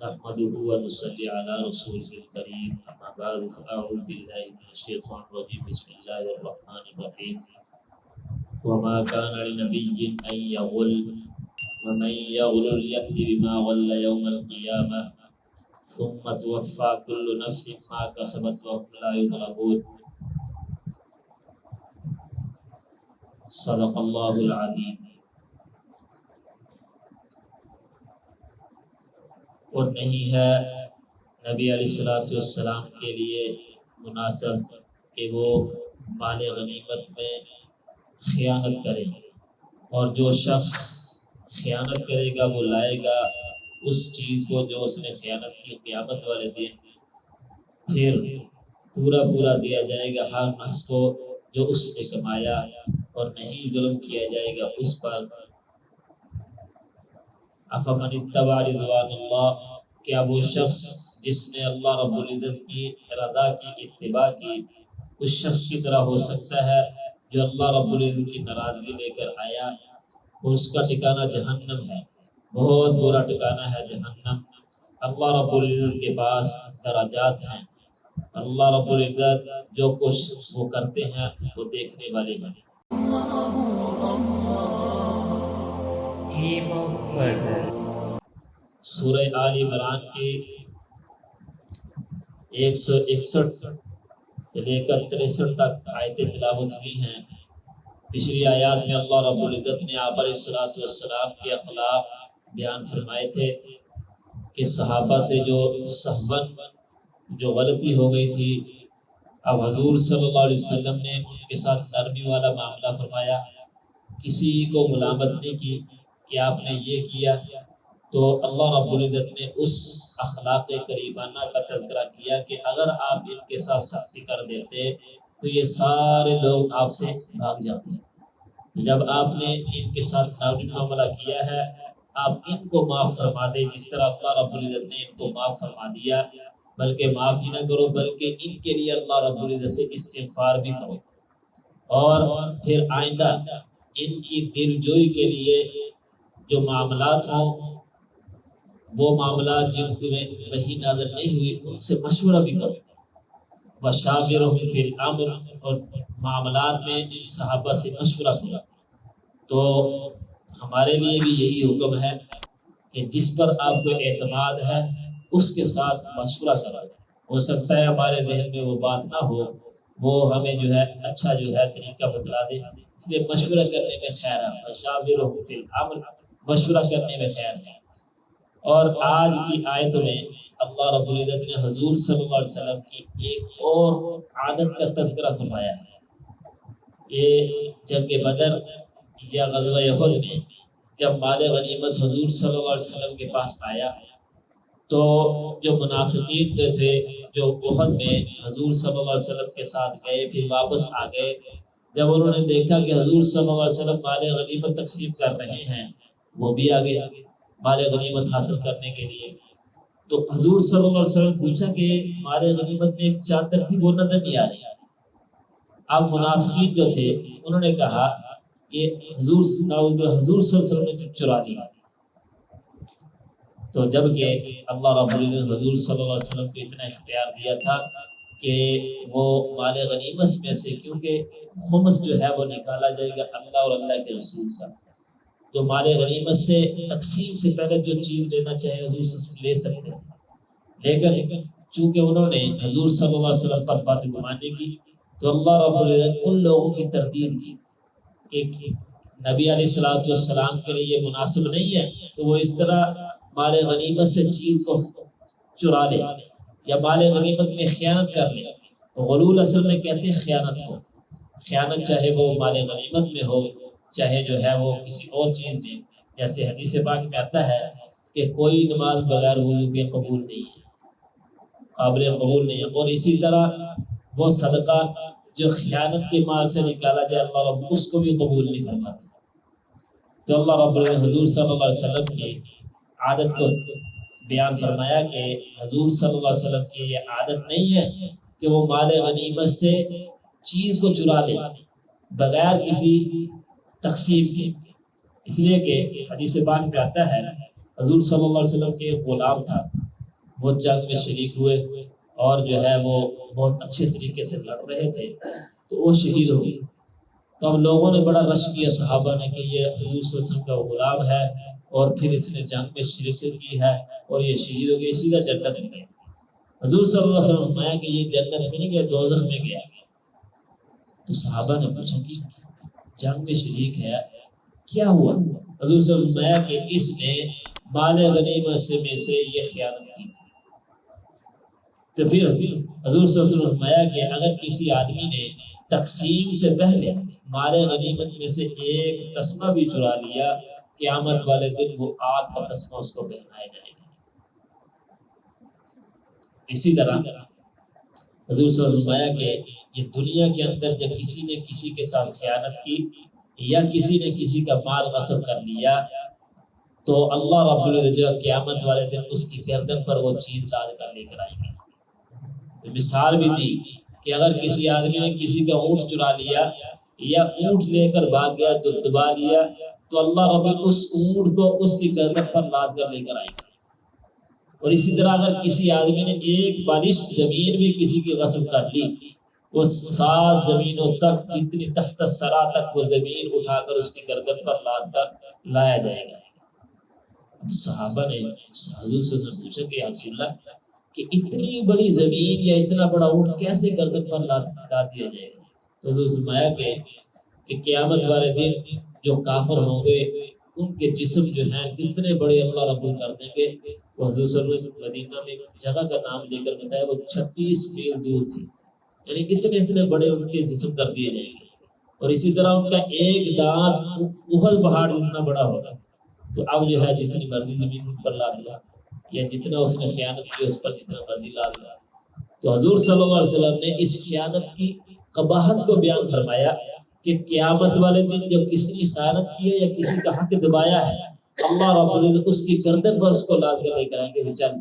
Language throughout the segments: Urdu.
نحمده ونصلي على رسوله الكريم اما بعد فاعوذ بالله من الشيطان الرجيم بسم الله الرحمن الرحيم وما كان لنبي ان يغل ومن يغل يأت بما غل يوم القيامة ثم توفى كل نفس ما كسبت وهم لا يظلمون صدق اللہ العظیم۔ اور نہیں ہے نبی علیہ السلام کے لیے مناسب کہ وہ مال غنیمت میں خیانت کرے، اور جو شخص خیانت کرے گا وہ لائے گا اس چیز کو جو اس نے خیانت کی قیامت والے دن، پھر پورا دیا جائے گا ہر نفس کو جو اس نے کمایا، اور نہیں ظلم کیا جائے گا اس پر۔ افمن اتبع رضوان اللہ، کیا وہ شخص جس نے اللہ رب العزت کی رضا کی اتباع کی اس شخص کی طرح ہو سکتا ہے جو اللہ رب العزت کی ناراضگی لے کر آیا، اور اس کا ٹھکانہ جہنم ہے، بہت برا ٹھکانہ ہے جہنم۔ اللہ رب العزت کے پاس درجات ہیں، اللہ رب العزت جو کچھ وہ کرتے ہیں وہ دیکھنے والے ہیں۔ سورہ آل عمران کی 161 سے لے کر 63 تک آیتیں تلاوت ہوئی ہیں۔ پچھلی آیات میں اللہ رب العزت نے آپ علیہ السلام کے اخلاق بیان فرمائے تھے کہ صحابہ سے جو سہون جو غلطی ہو گئی تھی، اب حضور صلی اللہ علیہ وسلم نے ان کے ساتھ نرمی والا معاملہ فرمایا، کسی کو ملامت نہیں کی کہ آپ نے یہ کیا، تو اللہ رب العزت نے اس اخلاق کریمانہ کا تذکرہ کیا کہ اگر آپ ان کے ساتھ سختی کر دیتے تو یہ سارے لوگ آپ سے بھاگ جاتے ہیں۔ جب آپ نے ان کے ساتھ نرمی معاملہ کیا ہے، آپ ان کو معاف فرما دے جس طرح اللہ رب العزت نے ان کو معاف فرما دیا، بلکہ معاف ہی نہ کرو بلکہ ان کے لیے اللہ رب العزت سے استغفار بھی کرو، اور پھر آئندہ ان کی دل جوئی کے لیے جو معاملات ہوں، وہ معاملات جن میں وحی نازل نہیں ہوئی ان سے مشورہ بھی کرو۔ وشاورہم فی الامر، اور معاملات میں صحابہ سے مشورہ کرو۔ تو ہمارے لیے بھی یہی حکم ہے کہ جس پر آپ کو اعتماد ہے اس کے ساتھ مشورہ کرو۔ ہو سکتا ہے ہمارے ذہن میں وہ بات نہ ہو، وہ ہمیں جو ہے اچھا جو ہے طریقہ بتلا دے، اس لیے مشورہ کرنے میں خیر ہے۔ وشاورہم فی الامر، مشورہ کرنے میں خیر ہے۔ اور آج کی آیت میں اللہ رب العزت نے حضور صلی اللہ علیہ وسلم کی ایک اور عادت کا تذکرہ فرمایا ہے۔ یہ جنگ بدر یا غزوہ احد میں جب مال غنیمت حضور صلی اللہ علیہ وسلم کے پاس آیا تو جو منافقین تھے جو احد میں حضور صلی اللہ علیہ وسلم کے ساتھ گئے پھر واپس آ گئے، جب انہوں نے دیکھا کہ حضور صلی اللہ علیہ وسلم مال غنیمت تقسیم کر رہے ہیں، وہ بھی آ گئے مال غنیمت حاصل کرنے کے لیے۔ تو حضور صلی اللہ علیہ وسلم پوچھا کہ مال غنیمت میں ایک چادر تھی وہ نظر نہیں آ رہی۔ اب منافقین جو تھے انہوں نے کہا کہ حضور صلی اللہ علیہ وسلم نے چرا لیا۔ تو جب کہ اللہ رب العزت حضور صلی اللہ علیہ وسلم کو اتنا اختیار دیا تھا کہ وہ مال غنیمت میں سے، کیونکہ خمس جو ہے وہ نکالا جائے گا اللہ اور اللہ کے رسول کا، تو مال غنیمت سے تقسیم سے پہلے جو چیز لینا چاہے حضور صلی اللہ علیہ وسلم لے سکتے ہیں، لیکن چونکہ انہوں نے حضور صلی اللہ علیہ وسلم پر بات گمانی کی تو اللہ رب العزت ان لوگوں کی تردید کی کہ نبی علیہ السلام کے لیے یہ مناسب نہیں ہے کہ وہ اس طرح مال غنیمت سے چیز کو چرا لے یا مال غنیمت میں خیانت کر لے۔ غلول اصل میں کہتے ہیں خیانت کو، خیانت چاہے وہ مال غنیمت میں ہو چاہے جو ہے وہ کسی اور چیز میں، جیسے حدیث پاک میں آتا ہے کہ کوئی نماز بغیر وضو کے قبول نہیں ہے، قابل قبول نہیں ہے، اور اسی طرح وہ صدقہ جو خیانت کے مال سے نکالا جائے اللہ رب اس کو بھی قبول نہیں فرماتا۔ تو اللہ رب العزت حضور صلی اللہ علیہ وسلم کی عادت کو بیان فرمایا کہ حضور صلی اللہ علیہ وسلم کی یہ عادت نہیں ہے کہ وہ مال غنیمت سے چیز کو چرا لے بغیر کسی تقسیم کے، اس لیے کہ حدیث پاک میں آتا ہے حضور صلی اللہ علیہ وسلم کے ایک غلام تھا، وہ جنگ میں شریک ہوئے اور جو ہے وہ بہت اچھے طریقے سے لڑ رہے تھے، تو وہ شہید ہو گئے۔ تو اب لوگوں نے بڑا رش کیا صحابہ نے کہ یہ حضور صلی اللہ علیہ وسلم کا غلام ہے اور پھر اس نے جنگ میں شرکت کی ہے اور یہ شہید ہو گیا، سیدھا جنت میں گیا۔ حضور صلی اللہ علیہ وسلم نے فرمایا کہ یہ جنت میں نہیں گیا، دوزخ میں گیا۔ تو صحابہ نے پوچھا کہ جنگ میں شریک ہے، کیا ہوا؟ حضور صلی اللہ علیہ وسلم نے فرمایا کہ اس نے مال غنیمت سے میں سے یہ خیانت کی تھی۔ تو پھر حضور صلی اللہ علیہ وسلم نے فرمایا کہ اگر کسی آدمی نے تقسیم سے پہلے مال غنیمت میں سے ایک تسمہ بھی چرا لیا، قیامت والے دن وہ آگ کا تسمہ اس کو پہنایا جائے گا۔ اسی طرح حضور صلی اللہ علیہ وسلم نے فرمایا کہ یہ دنیا کے اندر جب کسی نے کسی کے ساتھ خیانت کی یا کسی نے کسی کا مال غصب کر لیا تو اللہ رب العزت جو قیامت والے دن اس کی گردن پر وہ چیز ڈال کر لے کر آئیں گے۔ مثال بھی دی کہ اگر کسی آدمی نے کسی کا اونٹ چرا لیا یا اونٹ لے کر بھاگ گیا تو دبا لیا تو اللہ رب اس اونٹ کو اس کی گردن پر لاد کر لے کر آئے گا۔ اور اسی طرح اگر کسی آدمی نے ایک بالش زمین بھی کسی کی غصب کر لی، وہ 7 زمینوں تک جتنی تحت الثری تک وہ زمین اٹھا کر اس کی گردن پر لاد کر لایا جائے گا۔ اب صحابہ نے حضور سے پوچھا کہ یا رسول اللہ کہ اتنی بڑی زمین یا اتنا بڑا اونٹ کیسے گردن پر لاد دیا جائے گا؟ تو حضور سے فرمایا کہ قیامت والے دن جو کافر ہوں گے ان کے جسم جو ہیں اتنے بڑے اللہ رب کر دیں گے۔ وہ حضور صلی اللہ علیہ وسلم مدینہ میں ایک جگہ کا نام لے کر بتایا، وہ 36 میل دور تھی، یعنی اتنے بڑے ان کے جسم کر دیے جائیں گے۔ اور اسی طرح ان کا ایک دانت احد پہاڑ جتنا بڑا ہوگا۔ تو اب جو ہے جتنی مرضی زمین پر لا دیا یا جتنا اس نے خیانت کی اس پر جتنا مرضی لا دیا۔ تو حضور صلی اللہ علیہ وسلم نے اس خیانت کی قباحت کو بیان فرمایا کہ قیامت والے دن جب کسی نے خیانت کی ہے یا کسی کا حق دبایا ہے، اللہ رب العزت اس کی گردن پر اس کو لاد کر لے کر آئیں گے، چل۔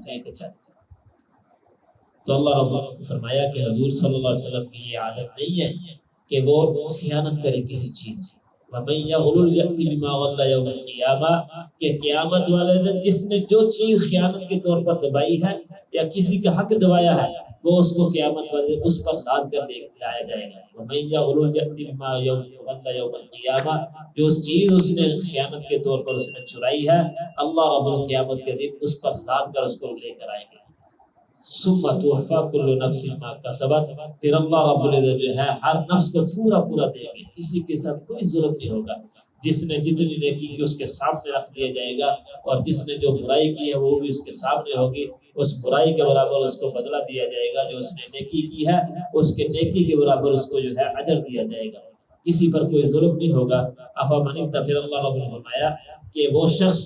تو اللہ رب العزت نے فرمایا کہ حضور صلی اللہ علیہ وسلم کی یہ عادت نہیں ہے کہ وہ خیانت کرے کسی چیز۔ وَمَن يَغْلُلْ يَأْتِ بِمَا غَلَّ يَوْمَ الْقِيَامَةِ کہ قیامت والے دن جس نے جو چیز خیانت کے طور پر دبائی ہے یا کسی کا حق دبایا ہے وہ اس کو قیامت والے دن اس پر لاد کر لے لایا جائے گا۔ وَمَن يَغْلُلْ يَأْتِ بِمَا غَلَّ يَوْمَ الْقِيَامَةِ جو اس چیز اس نے خیانت کے طور پر اس نے چرائی ہے، اللہ رب القیامت کے دن اس پر لاد کر اس کو لے کر آئیں گے۔ ثم توفی کل نفس ما کسبت پھر اللہ رب العزت جو ہے ہر نفس کو پورا دیں گے، کسی کے ساتھ کوئی ظلم نہیں ہوگا۔ جس نے جتنی نیکی کی اس کے سامنے رکھ دیا جائے گا، اور جس نے جو برائی کی ہے وہ بھی اس کے سامنے ہوگی، اس برائی کے برابر اس کو بدلہ دیا جائے گا۔ جو اس نے نیکی کی ہے اس کے نیکی کے برابر اس کو جو ہے اجر دیا جائے گا، کسی پر کوئی ظلم نہیں ہوگا۔ افمن اتقى اللہ رب نے فرمایا کہ وہ شخص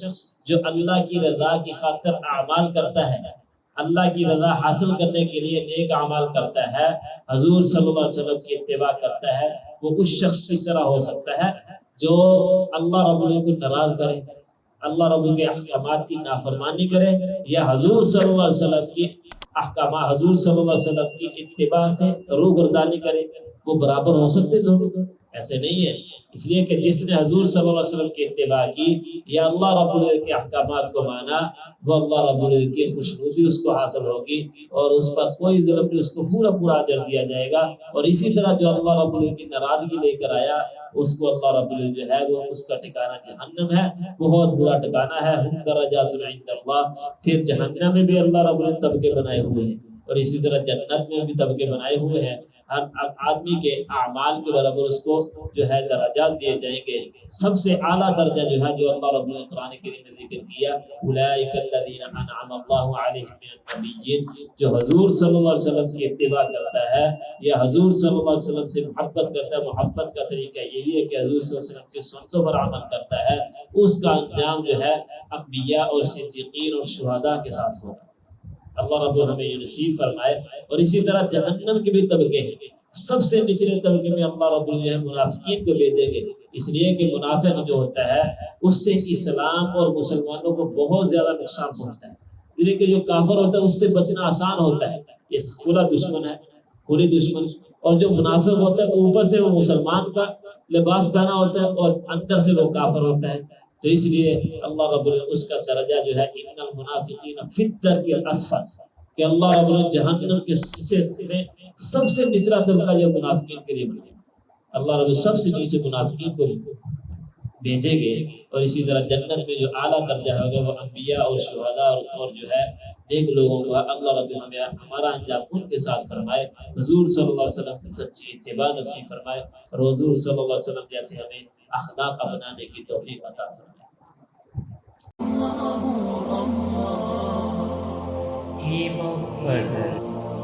جو اللہ کی رضا کی خاطر اعمال کرتا ہے، اللہ کی رضا حاصل کرنے کے لیے نیک اعمال کرتا ہے، حضور صلی اللہ علیہ وسلم کی اتباع کرتا ہے، وہ اس شخص کی طرح ہو سکتا ہے جو اللہ رب العزت کو ناراض کرے، اللہ رب کے احکامات کی نافرمانی کرے، یا حضور صلی اللہ علیہ وسلم کی احکامات، حضور صلی اللہ علیہ وسلم کی اتباع سے روگردانی کرے۔ وہ برابر ہو سکتے دونوں کو؟ ایسے نہیں ہے۔ اس لیے کہ جس نے حضور صلی اللہ علیہ وسلم کی اتباع کی یا اللہ رب العزت کے احکامات کو مانا، وہ اللہ رب العزت کی خوشنودی اس کو حاصل ہوگی اور اس پر کوئی ظلم نہیں، اس کو پورا اجر دیا جائے گا۔ اور اسی طرح جو اللہ رب العزت کی ناراضگی لے کر آیا اس کو اللہ رب العزت جو ہے وہ اس کا ٹھکانہ جہنم ہے، بہت برا ٹھکانہ ہے۔ ہم درجات عند اللہ، پھر جہنم میں بھی اللہ رب العزت طبقے بنائے ہوئے ہیں اور اسی طرح جنت میں بھی طبقے بنائے ہوئے ہیں۔ ہر آدمی کے اعمال کے برابر اس کو جو ہے درجات دیے جائیں گے۔ سب سے اعلیٰ درجہ جو ہے جو اللہ رب العزت قرآن کریم نے ذکر کیا، اولئک الذین انعم اللہ علیہم من النبیین، جو حضور صلی اللہ علیہ وسلم کی اتباع کرتا ہے یا حضور صلی اللہ علیہ وسلم سے محبت کرتا ہے۔ محبت کا طریقہ یہی ہے کہ حضور صلی اللہ علیہ وسلم کی سنتوں پر عمل کرتا ہے، اس کا انجام جو ہے انبیاء اور صدیقین اور شہداء کے ساتھ ہوگا۔ اللہ رب ہمیں یہ نصیب فرمائے۔ اور اسی طرح جہنم کے بھی طبقے ہیں، سب سے نچلے طبقے میں اللہ رب جو ہے منافقین کو بھیجیں گے، اس لیے کہ منافق جو ہوتا ہے اس سے اسلام اور مسلمانوں کو بہت زیادہ نقصان پہنچتا ہے، اس لیے کہ جو کافر ہوتا ہے اس سے بچنا آسان ہوتا ہے، یہ کھلا دشمن ہے، کھلی دشمن۔ اور جو منافق ہوتا ہے اوپر سے وہ مسلمان کا لباس پہنا ہوتا ہے اور اندر سے وہ کافر ہوتا ہے، تو اس لیے اللہ رب اس کا درجہ جو ہے ان المنافقین فی الدرک الاسفل، کہ اللہ رب العزت جہنم کے سب سے نچلا طبقہ جو منافقین کے لیے بنے، اللہ رب العزت سب سے نیچے منافقین کو بھیجیں گے، اور اسی طرح جنت میں جو اعلیٰ درجہ ہوگا وہ انبیاء اور شہداء اور جو ہے نیک لوگوں کو اللہ رب ہمیں ہمارا انجام ان کے ساتھ فرمائے، حضور صلی اللہ علیہ وسلم کی سچی اتباع نصیب فرمائے، اور حضور صلی اللہ علیہ وسلم جیسے ہمیں اخلاق اپنانے کی توفیق عطا فرمائے۔